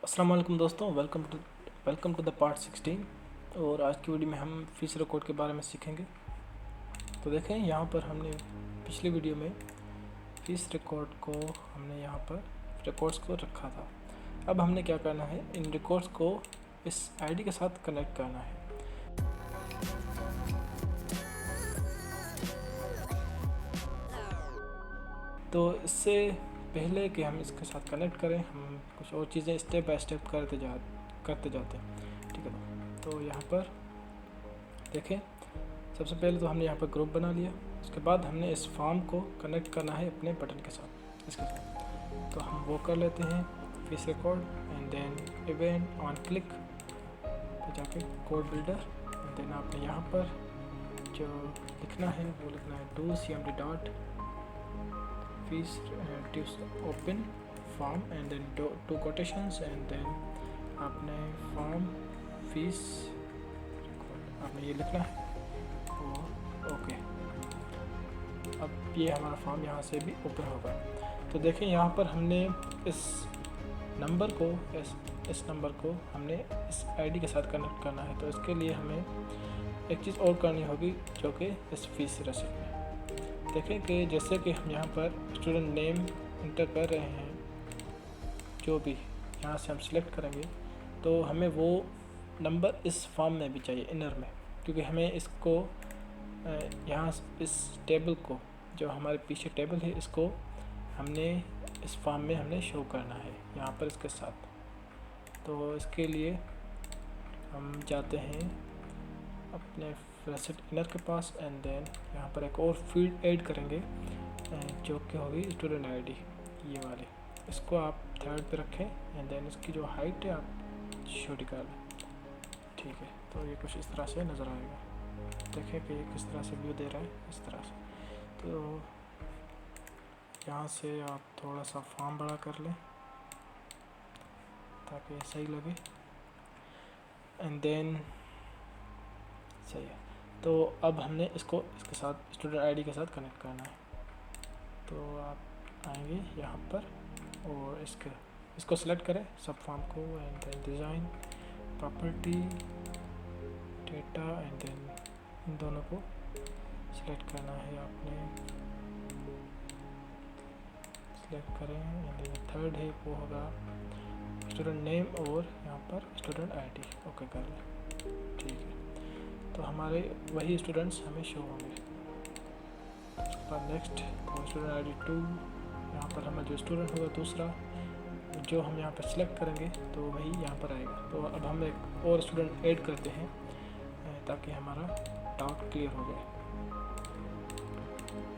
अस्सलाम वालेकुम दोस्तों, वेलकम टू द पार्ट 16। और आज की वीडियो में हम फ़ीस रिकॉर्ड के बारे में सीखेंगे। तो देखें, यहाँ पर हमने पिछली वीडियो में फ़ीस रिकॉर्ड को हमने यहाँ पर रिकॉर्ड्स को रखा था। अब हमने क्या करना है, इन रिकॉर्ड्स को इस आईडी के साथ कनेक्ट करना है। तो इससे पहले कि हम इसके साथ कनेक्ट करें, हम कुछ और चीज़ें स्टेप बाय स्टेप करते जाते हैं। ठीक है, तो यहाँ पर देखें, सबसे पहले तो हमने यहाँ पर ग्रुप बना लिया। उसके बाद हमने इस फॉर्म को कनेक्ट करना है अपने बटन के साथ, इसके साथ। तो हम वो कर लेते हैं, fees record and then event on click पे जाके कोड बिल्डर। एंड देन आपने यहाँ पर जो लिखना है वो लिखना है do cmd dot fees open form and then to quotations and then आपने फॉर्म फीस रिकॉर्ड आपने ये लिखना है। ओके, अब ये हमारा फॉर्म यहाँ से भी ओपन होगा। तो देखें, यहाँ पर हमने इस नंबर को हमने इस आईडी के साथ कनेक्ट करना है। तो इसके लिए हमें एक चीज़ और करनी होगी, जो कि इस फीस रसीद में देखें कि जैसे कि हम यहाँ पर स्टूडेंट नेम इंटर कर रहे हैं, जो भी यहाँ से हम सिलेक्ट करेंगे, तो हमें वो नंबर इस फॉर्म में भी चाहिए, इनर में, क्योंकि हमें इसको यहाँ इस टेबल को, जो हमारे पीछे टेबल है, इसको हमने इस फॉर्म में हमने शो करना है यहाँ पर इसके साथ। तो इसके लिए हम जाते हैं अपने रेसिट इनर के पास एंड देन यहाँ पर एक और फील्ड ऐड करेंगे, जो कि होगी स्टूडेंट आईडी, ये वाले। इसको आप थर्ड पे रखें एंड देन इसकी जो हाइट है आप छोटी कर लें। ठीक है, तो ये कुछ इस तरह से नज़र आएगा। देखें कि ये किस तरह से व्यू दे रहा है, इस तरह से। तो यहाँ से आप थोड़ा सा फॉर्म बड़ा कर लें ताकि सही लगे एंड देन सही है। तो अब हमने इसको इसके साथ स्टूडेंट आईडी के साथ कनेक्ट करना है। तो आप आएंगे यहाँ पर और इसको सेलेक्ट करें, सब फॉर्म को, and then design, property, data, and then इन दोनों को सिलेक्ट करना है। आपने सिलेक्ट करें एंड देन थर्ड है वो होगा स्टूडेंट नेम और यहाँ पर स्टूडेंट आईडी। ओके कर लें, ठीक है। तो हमारे वही स्टूडेंट्स हमें शो होंगे। उसके बाद नेक्स्ट तो स्टूडेंट आईडी 2, यहाँ पर हमारा जो स्टूडेंट होगा दूसरा, जो हम यहाँ पर सिलेक्ट करेंगे तो वही यहाँ पर आएगा। तो अब हम एक और स्टूडेंट ऐड करते हैं ताकि हमारा डाउट क्लियर हो जाए।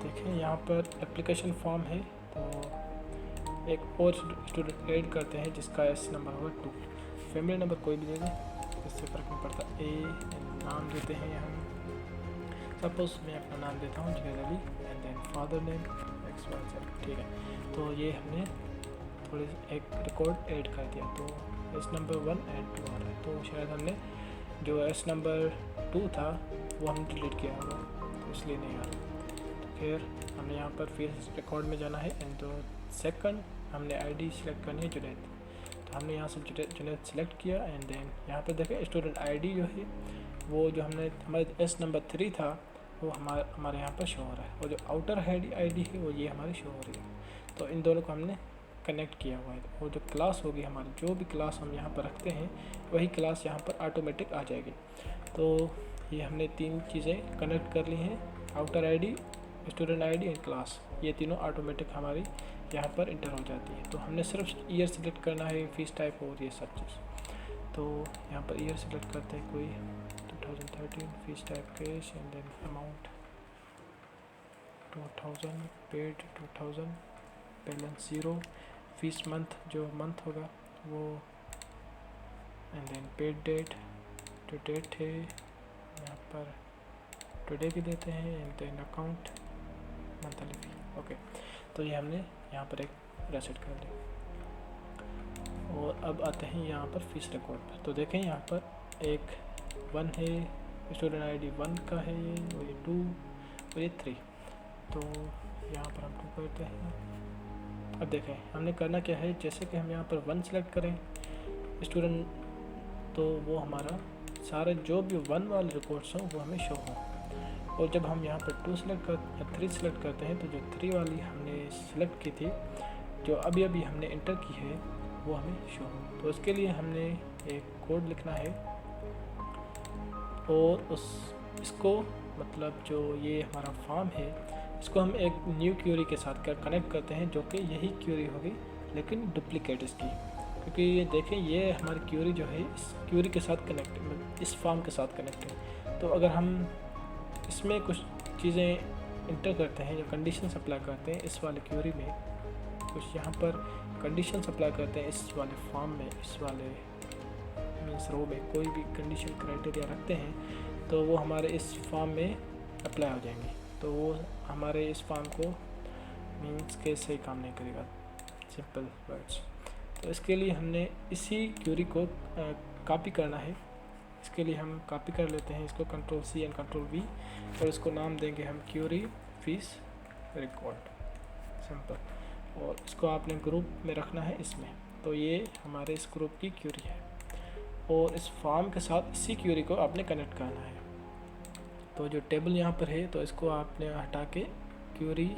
देखें, यहाँ पर एप्लीकेशन फॉर्म है, तो एक और स्टूडेंट ऐड करते हैं जिसका एस नंबर होगा 2। फैमिली नंबर कोई भी दे दें, इससे फ़र्क नहीं पड़ता। नाम देते हैं हम, सपोज मैं अपना नाम देता हूँ Junaid Ali and then father name XYZ। ठीक है, तो ये हमने थोड़ी एक रिकॉर्ड ऐड कर दिया। तो एस नंबर 1 एंड 2 आ रहा है। तो शायद हमने जो एस नंबर 2 था वो हमने डिलीट किया होगा, तो इसलिए नहीं आ रहा। तो खैर, हमने यहाँ पर फीस रिकॉर्ड में जाना है एंड तो सेकंड हमने आईडी सेलेक्ट करनी है जुनैद। तो हमने यहाँ से जुनैद सेलेक्ट किया एंड देन यहाँ पर देखें स्टूडेंट आईडी जो है वो जो हमने हमारे एस नंबर 3 था वो हमारे यहाँ पर शो हो रहा है, और जो आउटर आईडी है वो ये हमारी शो हो रही है। तो इन दोनों को हमने कनेक्ट किया हुआ है, और जो क्लास होगी हमारी, जो भी क्लास हम यहाँ पर रखते हैं वही क्लास यहाँ पर ऑटोमेटिक आ जाएगी। तो ये हमने 3 चीज़ें कनेक्ट कर ली हैं, outer ID, student ID and class. ये तीनों ऑटोमेटिक हमारी यहाँ पर इंटर हो जाती है। तो हमने सिर्फ ईयर सेलेक्ट करना है, फीस टाइप और ये सब चीज़। तो यहाँ पर ईयर सेलेक्ट करते हैं कोई 2013, fees type cash and then amount 2000, paid 2000, balance 0, fees month जो मंथ होगा वो, एंड देन पेड डेट, जो डेट है यहाँ पर टुडे भी देते हैं, and then account monthly fee. Okay, तो ये हमने यहाँ पर एक रेसेट कर लिया। और अब आते हैं यहाँ पर फीस रिकॉर्ड पर। तो देखें, यहाँ पर एक 1 है, स्टूडेंट आईडी 1 का है ये, और ये 2 और ये 3। तो यहाँ पर हम 2 करते हैं। अब देखें हमने करना क्या है, जैसे कि हम यहाँ पर 1 सेलेक्ट करें स्टूडेंट, तो वो हमारा सारे जो भी 1 वाले रिकॉर्ड्स हों वो हमें शो हों। और जब हम यहाँ पर 2 सेलेक्ट या 3 सेलेक्ट करते हैं तो जो 3 वाली हमने सेलेक्ट की थी, जो अभी अभी हमने इंटर की है, वो हमें शो हो। तो उसके लिए हमने एक कोड लिखना है और इसको मतलब जो ये हमारा फॉर्म है, इसको हम एक न्यू क्यूरी के साथ कनेक्ट करते हैं, जो कि यही क्यूरी होगी लेकिन डुप्लीकेट इसकी, क्योंकि ये देखें ये हमारी क्यूरी जो है इस क्यूरी के साथ कनेक्ट, इस फॉर्म के साथ कनेक्ट है। तो अगर हम इसमें कुछ चीज़ें इंटर करते हैं, जो कंडीशन अप्लाई करते हैं इस वाले क्यूरी में, कुछ यहाँ पर कंडीशन अप्लाई करते हैं इस वाले फॉर्म में, इस वाले मीन्स रो में कोई भी कंडीशन क्राइटेरिया रखते हैं, तो वो हमारे इस फॉर्म में अप्लाई हो जाएंगे। तो वो हमारे इस फॉर्म को मीन्स के सही काम नहीं करेगा, सिंपल वर्ड्स। तो इसके लिए हमने इसी क्यूरी को कॉपी करना है। इसके लिए हम कॉपी कर लेते हैं इसको, Ctrl+C एंड Ctrl+V, और इसको नाम देंगे हम क्यूरी फीस रिकॉर्ड, सिंपल। और इसको आपने ग्रुप में रखना है इसमें। तो ये हमारे इस ग्रुप की क्यूरी है और इस फॉर्म के साथ इसी क्यूरी को आपने कनेक्ट करना है। तो जो टेबल यहाँ पर है तो इसको आपने हटा के क्यूरी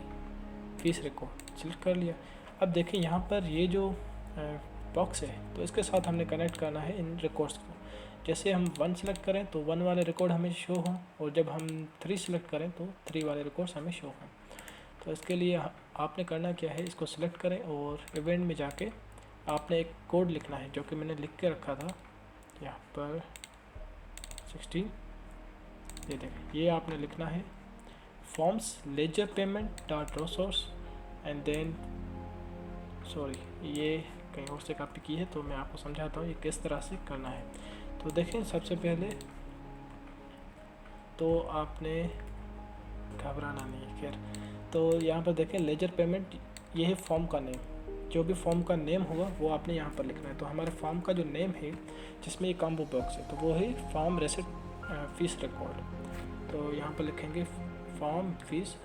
फीस रिकॉर्ड सिलेक्ट कर लिया। अब देखें यहाँ पर ये जो बॉक्स है तो इसके साथ हमने कनेक्ट करना है इन रिकॉर्ड्स को। जैसे हम 1 सेलेक्ट करें तो 1 वाले रिकॉर्ड हमें शो हों, और जब हम 3 सेलेक्ट करें तो 3 वाले रिकॉर्ड्स हमें शो हों। तो इसके लिए आपने करना क्या है, इसको सिलेक्ट करें और इवेंट में जाके आपने एक कोड लिखना है, जो कि मैंने लिख के रखा था यहाँ पर 16, ये देखें, ये आपने लिखना है forms ledger payment dot resource and then, sorry ये कहीं और से कॉपी की है तो मैं आपको समझाता हूँ ये किस तरह से करना है। तो देखें सबसे पहले तो आपने घबराना नहीं, खैर। तो यहाँ पर देखें लेजर पेमेंट, ये है फॉर्म का नेम, जो भी फॉर्म का नेम होगा वो आपने यहाँ पर लिखना है। तो हमारे फॉर्म का जो नेम है जिसमें ये कॉम्बो बॉक्स है, तो वो है फॉर्म रेसिट फीस रिकॉर्ड। तो यहाँ पर लिखेंगे form fees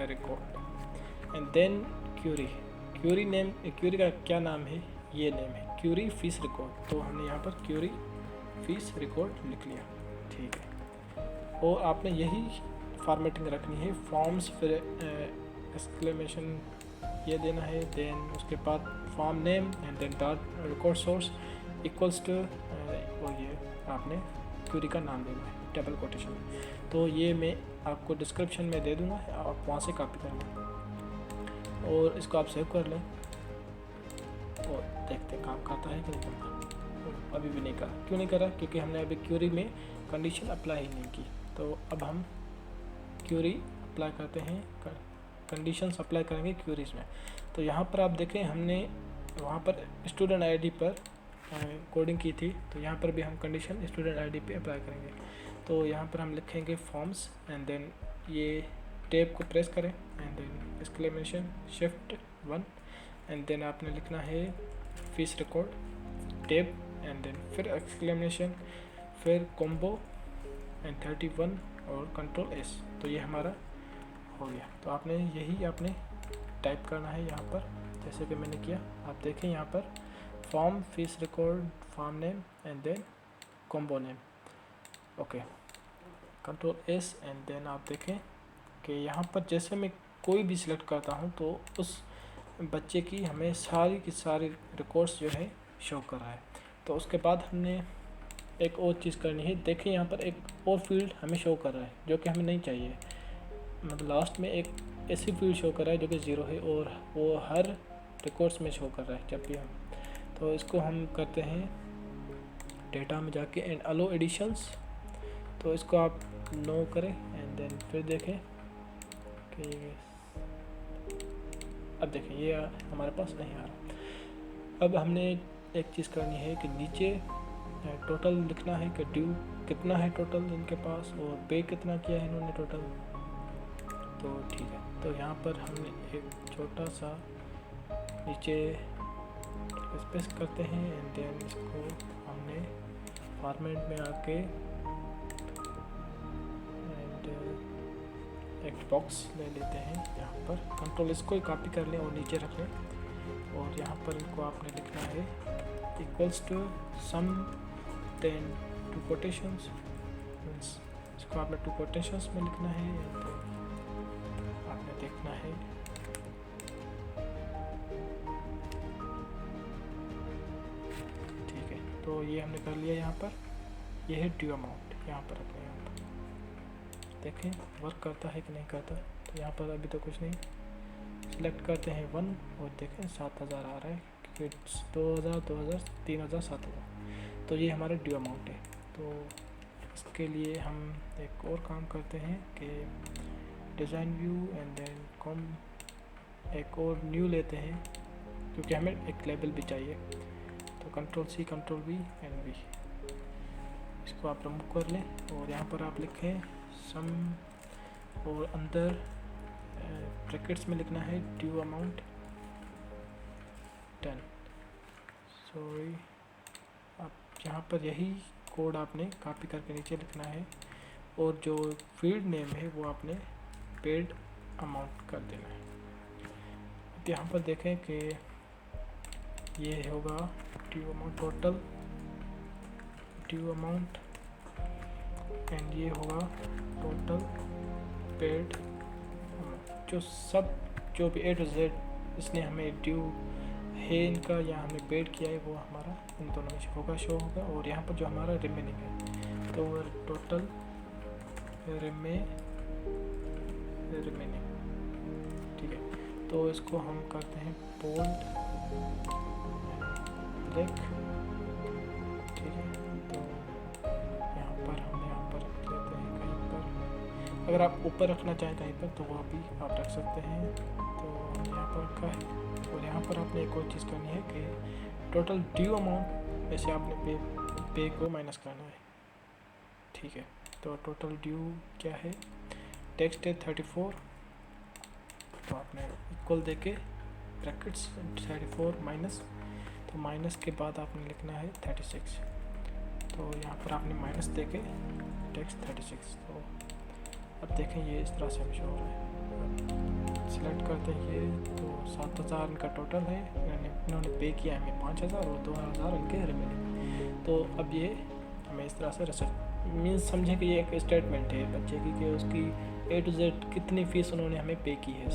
record and then query name, query का क्या नाम है, ये नेम है क्यूरी फीस रिकॉर्ड। तो हमने यहाँ पर क्यूरी फीस रिकॉर्ड लिख लिया, ठीक है। और आपने यही फॉर्मेटिंग रखनी है, फॉर्म्स फिर एक्सक्लेमेशन ये देना है, देन उसके बाद form name and then dot record source equals to, और ये आपने क्यूरी का नाम देना है डबल कोटेशन में। तो ये मैं आपको डिस्क्रिप्शन में दे दूँगा, आप वहाँ से कॉपी कर लें और इसको आप सेव कर लें और देखते हैं काम करता है कि नहीं करता। अभी भी नहीं करा, क्यों नहीं करा, क्योंकि हमने अभी क्यूरी में कंडीशन अप्लाई ही नहीं की। तो अब हम क्यूरी अप्लाई करते हैं, कंडीशंस अप्लाई करेंगे क्यूरीज में। तो यहाँ पर आप देखें हमने वहाँ पर स्टूडेंट आईडी पर कोडिंग की थी, तो यहाँ पर भी हम कंडीशन स्टूडेंट आईडी पे अप्लाई करेंगे। तो यहाँ पर हम लिखेंगे फॉर्म्स एंड देन ये टैब को प्रेस करें and then exclamation shift 1 and then आपने लिखना है fees record tab and then फिर एक्सक्लेमेशन, फिर कॉम्बो एंड 31 और Ctrl+S। तो ये हमारा हो गया। तो आपने यही आपने टाइप करना है यहाँ पर, जैसे कि मैंने किया। आप देखें यहाँ पर form fees record form name and then combo name, okay, Ctrl+S and then आप देखें कि यहाँ पर जैसे मैं कोई भी सिलेक्ट करता हूँ तो उस बच्चे की हमें सारी की सारी रिकॉर्ड्स जो है शो कर रहा है। तो उसके बाद हमने एक और चीज़ करनी है, देखें यहाँ पर एक और फील्ड हमें शो कर रहा है जो कि हमें नहीं चाहिए, मतलब लास्ट में एक ऐसी फील्ड शो कर रहा है जो कि 0 है और वो हर रिकॉर्ड्स में शो कर रहा है जब भी हम। तो इसको हम करते हैं डेटा में जाके एंड अलो एडिशंस, तो इसको आप नो करें एंड देन फिर देखें कि अब देखें ये हमारे पास नहीं आ रहा। अब हमने एक चीज़ करनी है कि नीचे टोटल लिखना है कि ड्यू कितना है टोटल इनके पास और पे कितना किया है इन्होंने टोटल। तो ठीक है, तो यहाँ पर हमने एक छोटा सा नीचे स्पेस करते हैं एंड देन इसको हमने फॉर्मेट में आके एंड एक बॉक्स ले लेते हैं यहाँ पर, कंट्रोल इसको ही कॉपी कर लें और नीचे रख लें और यहाँ पर इनको आपने लिखना है equals to sum then to quotations, means इसको आपने टू कोटेशंस में लिखना है, तो आपने देखना है ठीक है। तो ये हमने कर लिया यहाँ पर, ये है ड्यू अमाउंट, यहाँ पर अपने यहाँ पर देखें वर्क करता है कि नहीं करता। तो यहाँ पर अभी तो कुछ नहीं, सिलेक्ट करते हैं 1 और देखें 7000 आ रहा है, क्योंकि 2000 2000 3000 7000, तो ये हमारा ड्यू अमाउंट है। तो इसके लिए हम एक और काम करते हैं कि design view and then com एक और न्यू लेते हैं, क्योंकि हमें एक लेबल भी चाहिए। तो Ctrl+C Ctrl+V एंड V, इसको आप रिमूव कर लें और यहाँ पर आप लिखें सम, और अंदर ब्रैकेट्स में लिखना है ड्यू अमाउंट 10। सॉरी, आप यहाँ पर यही कोड आपने कॉपी करके नीचे लिखना है, और जो फील्ड नेम है वो आपने पेड अमाउंट कर देना है। अब यहाँ पर देखें कि ये होगा due amount, total due amount, and ये होगा टोटल पेड अमाउंट। जो भी A to Z इसने हमें ड्यू है इनका या हमने पेड किया है, वो हमारा इन दोनों में शो होगा। और यहाँ पर जो हमारा रिमेनिंग है, तो टोटल रिमेनिंग, ठीक है। तो इसको हम करते हैं बोल्ड ब्लैक, ठीक है। तो यहाँ पर हम रख लेते हैं कहीं पर, अगर आप ऊपर रखना चाहें कहीं पर तो वो भी आप रख सकते हैं। तो यहाँ पर रखा है, और यहाँ पर आपने एक और चीज़ करनी है कि टोटल ड्यू अमाउंट में से आपने पे को माइनस करना है, ठीक है। तो टोटल ड्यू क्या है, टेक्स्ट है 34, तो आपने इक्वल देके ब्रैकेट्स 34 माइनस, तो माइनस के बाद आपने लिखना है 36, तो यहाँ पर आपने माइनस देके टेक्स्ट 36। तो अब देखें ये इस तरह से हम शो हो रहा है, सिलेक्ट करते हैं ये, तो 7000 इनका टोटल है, इन्होंने पे किया है हमें 5000 और 2000 इनके रिमेनिंग। तो अब ये हमें इस तरह से रिसर्च मीन्स समझे कि ये एक स्टेटमेंट है बच्चे की, कि उसकी A to Z कितनी फ़ीस उन्होंने हमें पे की है।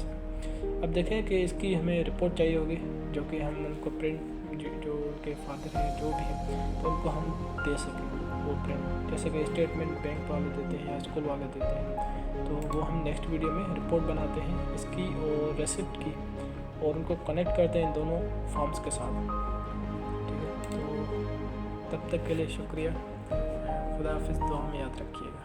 अब देखें कि इसकी हमें रिपोर्ट चाहिए होगी, जो कि हम उनको प्रिंट, जो उनके फादर हैं जो भी हैं, तो उनको हम दे सकें वो प्रिंट, जैसे कि स्टेटमेंट बैंक वाले देते हैं या स्कूल वाले देते हैं। तो वो हम नेक्स्ट वीडियो में रिपोर्ट बनाते हैं इसकी और रेसिप्ट की, और उनको कनेक्ट करते हैं इन दोनों फॉर्म्स के साथ, ठीक है। तो तब तक के लिए शुक्रिया, खुदा हाफिज़, दुआ में याद रखिएगा।